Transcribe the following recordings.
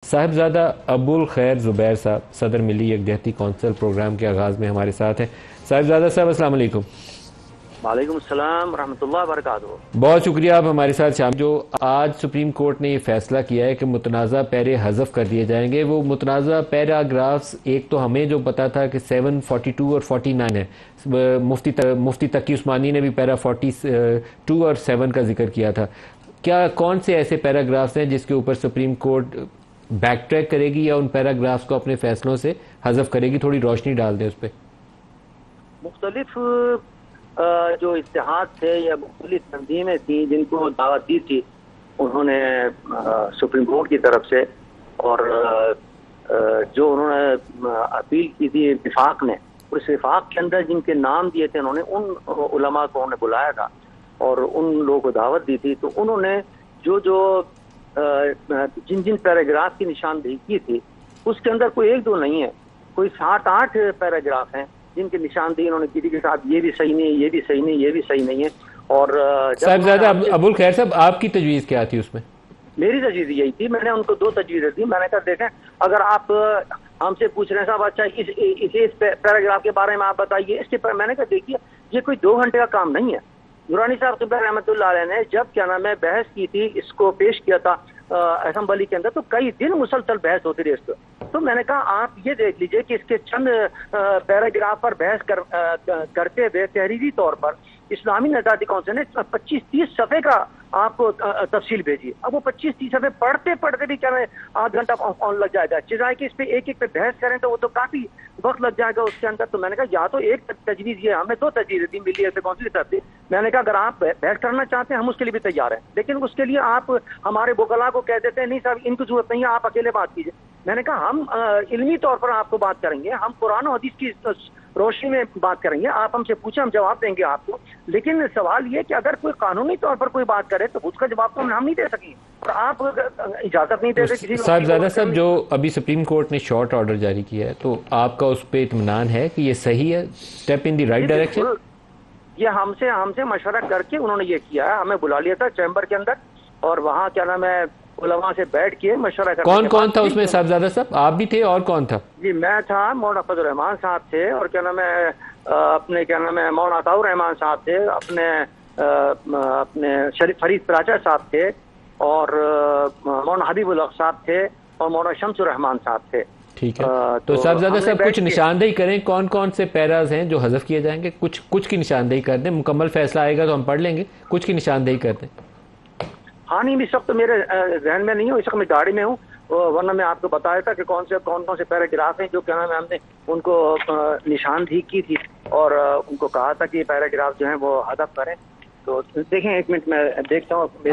साहिबजादा अबुल खैर ज़ुबैर साहब सदर मिली यकजहती कौंसिल प्रोग्राम के आगाज़ में हमारे साथ हैं। साहिबजादा साहब अस्सलाम वालेकुम। वालेकुम अस्सलाम रहमतुल्लाह बरकातहू। बहुत शुक्रिया आप हमारे साथ शामिल। जो आज सुप्रीम कोर्ट ने ये फैसला किया है कि मुतनाज़ा पैरे हज़फ कर दिए जाएंगे, वो मुतनाज़ा पैराग्राफ्स एक तो हमें जो पता था कि 7, 42 और 49 है। मुफ्ती तकी उस्मानी ने भी पैरा 42 और 7 का जिक्र किया था। क्या कौन से ऐसे पैराग्राफ्स हैं जिसके ऊपर सुप्रीम कोर्ट बैक ट्रैक करेगी या उन पैराग्राफ्स को अपने फैसलों से हज़फ करेगी? थोड़ी रोशनी डाल दें उस पर। मुख्तलिफ जो इत्तेहाद थे या मुख्तलिफ तंजीमें थी जिनको दावत दी थी उन्होंने सुप्रीम कोर्ट की तरफ से, और जो उन्होंने अपील की थी विफाक ने, उस विफाक के अंदर जिनके नाम दिए थे उन्होंने उन उलमा को उन्होंने बुलाया था और उन लोगों को दावत दी थी। तो उन्होंने जिन जिन पैराग्राफ की निशानदेही की थी उसके अंदर कोई एक दो नहीं है, कोई 7-8 पैराग्राफ हैं जिनकी निशानदेही उन्होंने की थी कि साहब ये भी सही नहीं, ये भी सही नहीं, ये भी सही नहीं है। और साहिबजादा अबुल खैर साहब, आपकी तजवीज़ क्या थी उसमें? मेरी तजवीज़ यही थी, मैंने उनको 2 तजवीज़ें दी। मैंने कहा देखें, अगर आप हमसे पूछ रहे हैं साहब अच्छा इस पैराग्राफ के बारे में आप बताइए, इसके मैंने कहा देखिए ये कोई 2 घंटे का काम नहीं है। दुरानी साहब क़िबला रहमतुल्लाह अलैह ने जब बहस की थी, इसको पेश किया था असेंबली के अंदर, तो कई दिन मुसलसल बहस होती रही इस पर। तो मैंने कहा आप ये देख लीजिए कि इसके चंद पैराग्राफ पर बहस करते हुए तहरीरी तौर पर इस्लामी नज़ाती कौंसिल ने 25-30 सफ़े का आपको तफसील भेजी। अब वो 25-30 सफ़े पढ़ते पढ़ते भी क्या आध घंटा ऑन लग जाएगा, चिज़ाए कि इस पे एक पे बहस करें तो वो तो काफ़ी वक्त लग जाएगा उसके अंदर। तो मैंने कहा या तो एक तजवीज़ ये, हमें 2 तजवीज़ें दी मिली है कौंसिल की तरफ से। मैंने कहा अगर आप बहस करना चाहते हैं हम उसके लिए भी तैयार हैं, लेकिन उसके लिए आप हमारे वकला को कह देते हैं नहीं साहब इनको जरूरत नहीं है, आप अकेले बात कीजिए। मैंने कहा हम इल्मी तौर पर आपको बात करेंगे, हम कुरान और हदीस की रोशनी में बात करेंगे, आप हमसे पूछे हम जवाब देंगे आपको। लेकिन सवाल ये कि अगर कोई कानूनी तौर पर कोई बात करे तो उसका जवाब तो हम नहीं दे सकेंगे, और आप इजाजत नहीं दे रहे किसी को। साहिबजादा साहब, जो अभी सुप्रीम कोर्ट ने शॉर्ट ऑर्डर जारी किया है, तो आपका उस पर इत्मीनान है कि ये सही है, step in the right direction? ये हमसे मशवरा करके उन्होंने ये किया है। हमें बुला लिया था चैम्बर के अंदर और वहाँ उलमा से बैठ के मशवरा कर। कौन कौन था उसमें साहिबजादा साहब? आप भी थे और कौन था? जी मैं था, मौलाना फजल रहमान साहब थे, और अपने मौलाना अताउर रहमान साहब थे, अपने शरीफ फरीद प्राचा साहब थे, और मौलाना हबीबुल हक साहब थे, और मौलाना शमसुर रहमान साहब थे। ठीक है, तो साहिबजादा साहब कुछ निशानदेही करें, कौन कौन से पैराज हैं जो हज़फ किए जाएंगे? कुछ की निशानदेही कर दें, मुकम्मल फैसला आएगा तो हम पढ़ लेंगे, कुछ की निशानदेही कर दें। हाँ नहीं, इस वक्त मेरे जहन में नहीं हूँ, इस वक्त मैं गाड़ी में हूँ, वरना मैं आपको बताया था कि कौन कौन से पैराग्राफ हैं जो हमने उनको निशानदेही की थी और उनको कहा था कि ये पैराग्राफ जो हैं वो हदफ करें। तो देखें, 1 मिनट मैं देखता हूँ।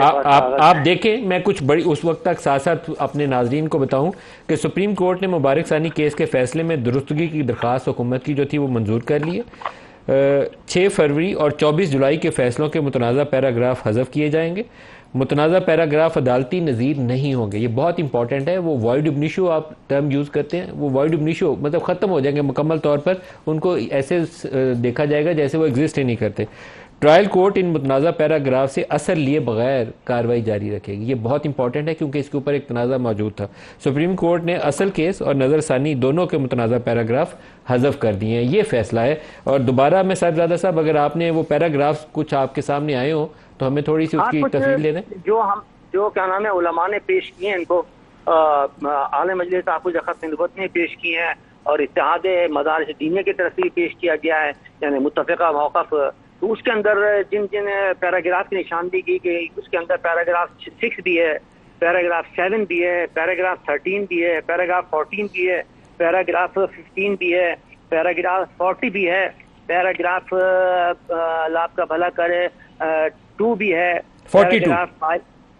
आप देखें, मैं कुछ बड़ी उस वक्त तक साथ साथ अपने नाजरीन को बताऊं कि सुप्रीम कोर्ट ने मुबारक सानी केस के फैसले में दुरुस्तगी की दरख्वास्त हुकूमत की जो थी वो मंजूर कर ली है। 6 फरवरी और 24 जुलाई के फैसलों के मुतनाज़ा पैराग्राफ हज़फ किए जाएंगे। मुतनाज़ा पैराग्राफ अदालती नज़ीर नहीं होंगे, ये बहुत इंपॉर्टेंट है। वो वॉइड अब इनिशियो आप टर्म यूज़ करते हैं, वो वॉइड अब इनिशियो मतलब ख़त्म हो जाएंगे मुकम्मल तौर पर, उनको ऐसे देखा जाएगा जैसे वो एग्जिस्ट ही नहीं करते। ट्रायल कोर्ट इन मुतनाज़ा पैराग्राफ से असर लिए बगैर कार्रवाई जारी रखेगी। ये बहुत इंपॉर्टेंट है क्योंकि इसके ऊपर एक तनाज़ा मौजूद था। सुप्रीम कोर्ट ने असल केस और नज़रसानी दोनों के मुतनाज़ा पैराग्राफ हज़फ कर दिए हैं, ये फैसला है। और दोबारा मैं साहिबजादा साहब, अगर आपने वो पैराग्राफ कुछ आपके सामने आए हो तो हमें थोड़ी सी उसकी तफसील दे दें। जो उलमा ने पेश किए हैं, इनको आले मजलिस तहफ़्फ़ुज़ ख़त्म नबूवत ने पेश किए हैं, और इत्तेहाद मदारिस दीनिया की तरफ से पेश किया गया है, यानी मुत्तफ़िक़ा मौक़िफ़। तो उसके अंदर जिन जिन पैराग्राफ की निशानदेही की गई, उसके अंदर पैराग्राफ 6 भी है, पैराग्राफ 7 भी है, पैराग्राफ 13 भी है, पैराग्राफ 14 भी है, पैराग्राफ 15 भी है, पैराग्राफ 40 भी है, पैराग्राफ लाभ का भला करे 2 भी है, 42।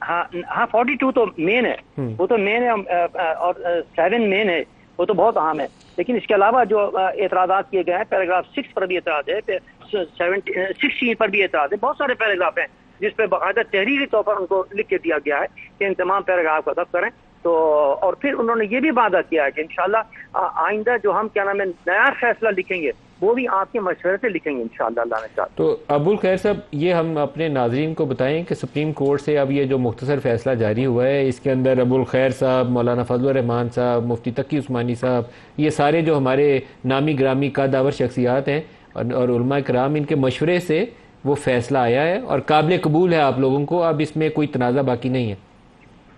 हाँ 42 तो मेन है, वो तो मेन है, और 7 मेन है, वो तो बहुत अहम है। लेकिन इसके अलावा जो एतराज़ात किए गए हैं, पैराग्राफ 6 पर भी एतराज़ है, 16 पर भी एतराज़ है, बहुत सारे पैराग्राफ हैं जिस पर बाकायदा तहरीरी तौर पर उनको लिख के दिया गया है कि इन तमाम पैराग्राफ को हज़फ करें। तो और फिर उन्होंने ये भी वादा किया है कि इंशाल्लाह आइंदा जो हम नया फैसला लिखेंगे وہ بھی آپ کے مشورے سے لکھیں گے انشاءاللہ اللہ نے چاہا تو ابوالخیر صاحب، یہ ہم اپنے ناظرین کو بتائیں کہ سپریم کورٹ سے اب یہ جو مختصر فیصلہ جاری ہوا ہے، اس کے اندر ابوالخیر صاحب، مولانا فضل الرحمان صاحب، مفتی تقی عثمانی صاحب، یہ سارے جو ہمارے نامی گرامی قدآور شخصیات ہیں اور علماء کرام، ان کے مشورے سے وہ فیصلہ آیا ہے اور قابل قبول ہے آپ لوگوں کو، اب اس میں کوئی تنازع باقی نہیں ہے؟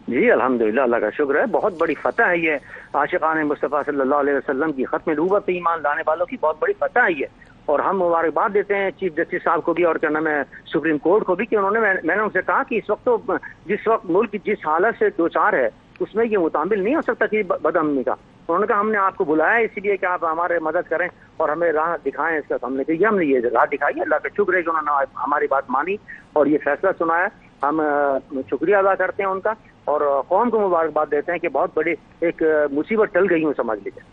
جی الحمدللہ، اللہ کا شکر ہے، بہت بڑی فتح ہے یہ عاشقان مصطفیٰ صلی اللہ علیہ وسلم کی ختم نبوت پہ ایمان لانے والوں کی بہت بڑی فتح ہے یہ، اور ہم مبارکباد دیتے ہیں چیف جسٹس صاحب کو بھی اور کیا نام ہے سپریم کورٹ کو بھی کہ انہوں نے میں نے ان سے کہا کہ اس وقت تو جس وقت ملک جس حالت سے دوچار ہے اس میں یہ متعامل نہیں ہو سکتا کہ بد امنی کا. انہوں نے کہا ہم نے آپ کو بلایا ہے اسی لیے کہ آپ ہمارے مدد کریں اور ہمیں راہ دکھائیں اس کا. ہم نے کہا ہم نے یہ راہ دکھائی ہے، اللہ کا شکر ہے کہ انہوں نے ہماری بات مانی اور یہ فیصلہ سنایا. ہم شکریہ ادا کرتے ہیں ان کا اور قوم کو مبارکباد دیتے ہیں کہ بہت بڑی ایک مصیبت ٹل گئی ہوں سمجھ لیجیے.